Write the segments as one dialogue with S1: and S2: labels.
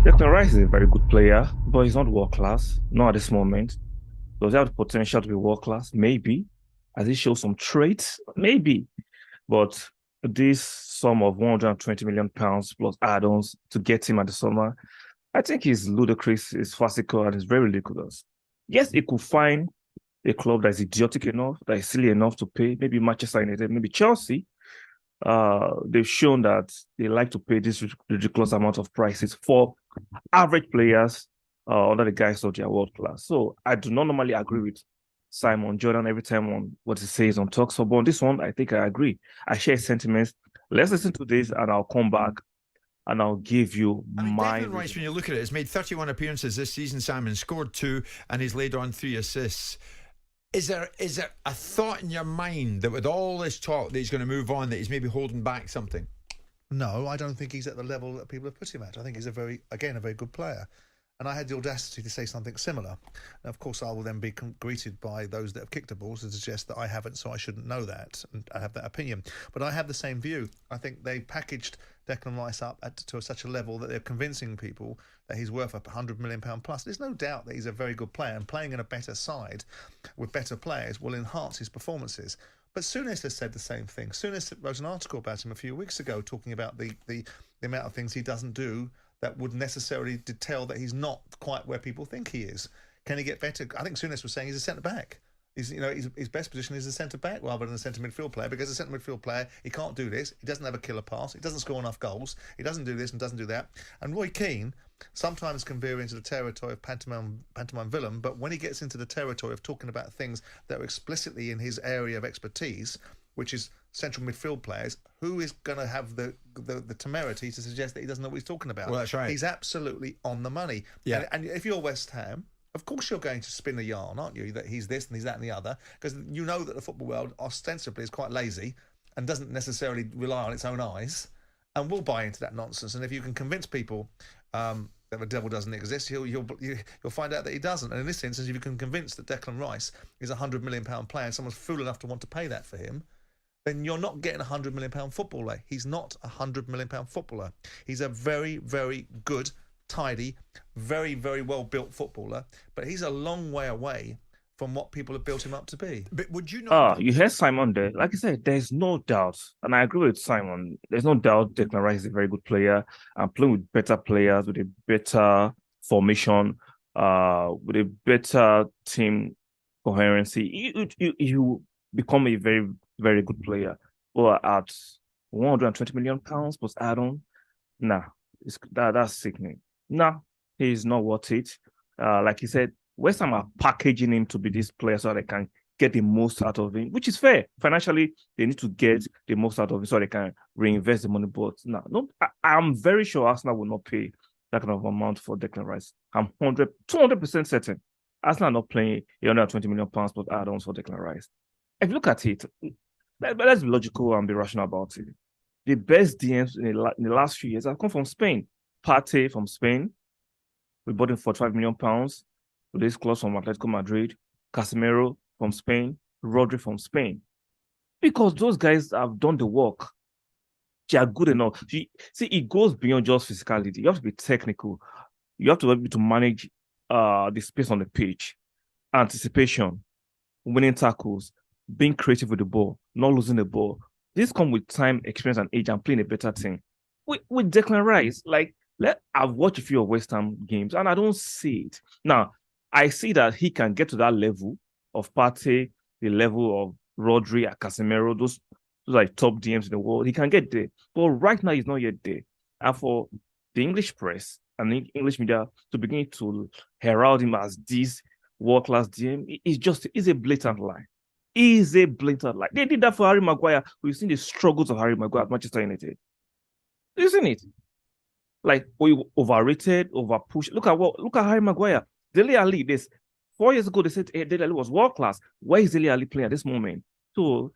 S1: Declan Rice is a very good player, but he's not world class. Not at this moment. Does he have the potential to be world class? Maybe. Has he shown some traits? Maybe. But this sum of 120 million pounds plus add-ons to get him at the summer, I think is ludicrous, is farcical, and is very ridiculous. Yes, he could find a club that is idiotic enough, that is silly enough to pay, maybe Manchester United, maybe Chelsea. They've shown that they like to pay this ridiculous amount of prices for average players under the guise of their world class. So I do not normally agree with SimonJordan every time on what he says on Talks. But on this one, I think I agree. I share his sentiments. Let's listen to this and I'll come back and I'll give you
S2: I mean,
S1: my
S2: Declan Rice, when you
S1: reasoning.
S2: look at it, has made 31 appearances this season, Simon, scored two, and he's laid on three assists. Is there a thought in your mind that with all this talk that he's going to move on, that he's maybe holding back something?
S3: No, I don't think he's at the level that people have put him at. I think he's a very good player. And I had the audacity to say something similar. And of course, I will then be greeted by those that have kicked the balls to suggest that I haven't, so I shouldn't know that and I have that opinion. But I have the same view. I think they packaged Declan Rice up to such a level that they're convincing people that he's worth £100 million plus. There's no doubt that he's a very good player, and playing in a better side with better players will enhance his performances. But Souness has said the same thing. Souness wrote an article about him a few weeks ago talking about the amount of things he doesn't do that would necessarily tell that he's not quite where people think he is. Can he get better? I think Souness was saying he's a centre back. His best position is a centre back rather than a centre midfield player, because a centre midfield player, he can't do this. He doesn't have a killer pass. He doesn't score enough goals. He doesn't do this and doesn't do that. And Roy Keane sometimes can veer into the territory of pantomime villain, but when he gets into the territory of talking about things that are explicitly in his area of expertise, which is central midfield players, who is going to have the temerity to suggest that he doesn't know what he's talking about?
S2: Well, that's right.
S3: He's absolutely on the money.
S2: Yeah.
S3: And if you're West Ham, of course you're going to spin a yarn, aren't you, that he's this and he's that and the other, because you know that the football world ostensibly is quite lazy and doesn't necessarily rely on its own eyes, and will buy into that nonsense. And if you can convince people that the devil doesn't exist, you'll find out that he doesn't. And in this instance, if you can convince that Declan Rice is £100 million player and someone's fool enough to want to pay that for him, then you're not getting £100 million footballer. He's not £100 million footballer. He's a very, very good, tidy, very, very well-built footballer, but he's a long way away from what people have built him up to be.
S2: But would you not?
S1: You heard Simon there. Like I said, there's no doubt, and I agree with Simon. There's no doubt Declan Rice is a very good player and playing with better players, with a better formation, with a better team coherency. You become a very, very good player. Well, at 120 million pounds plus add-on, nah, that's sickening. Nah, he's not worth it. Like you said, West Ham are packaging him to be this player so they can get the most out of him, which is fair. Financially, they need to get the most out of it so they can reinvest the money. But no, I'm very sure Arsenal will not pay that kind of amount for Declan Rice. I'm 200% certain. Arsenal are not playing 120 million pounds plus add-ons for Declan Rice. If you look at it, let's be logical and be rational about it. The best DMs in the last few years have come from Spain. Partey from Spain, we bought him for £45 million. This clause from Atletico Madrid, Casemiro from Spain, Rodri from Spain. Because those guys have done the work. They are good enough. See, it goes beyond just physicality. You have to be technical. You have to be able to manage the space on the pitch, anticipation, winning tackles, being creative with the ball, not losing the ball. This comes with time, experience, and age, and playing a better team. With Declan Rice, I've watched a few of West Ham games, and I don't see it. Now, I see that he can get to that level of Partey, the level of Rodri and Casemiro, those like top DMs in the world. He can get there. But right now, he's not yet there. And for the English press and the English media to begin to herald him as this world-class DM, it's a blatant lie. Is a blatant lie. They did that for Harry Maguire. We've seen the struggles of Harry Maguire at Manchester United. You've seen it. Like, we overrated, overpushed. Look at Harry Maguire. Dele Alli, this 4 years ago, they said Dele Alli was world class. Where is Dele Alli playing at this moment? So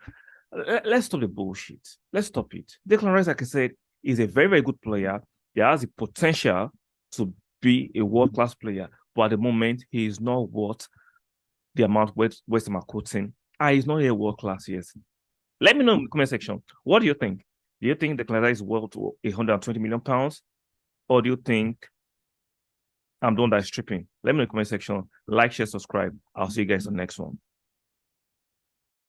S1: let's stop the bullshit. Let's stop it. Declan Rice, like I said, is a very, very good player. He has the potential to be a world class player, but at the moment, he is not worth the amount West Ham are quoting. He's not a world class yet. Let me know in the comment section. What do you think? Do you think Declan Rice is worth £120 million? Or do you think I'm the one that's stripping. Let me know in the comment section. Like, share, subscribe. I'll see you guys on the next one.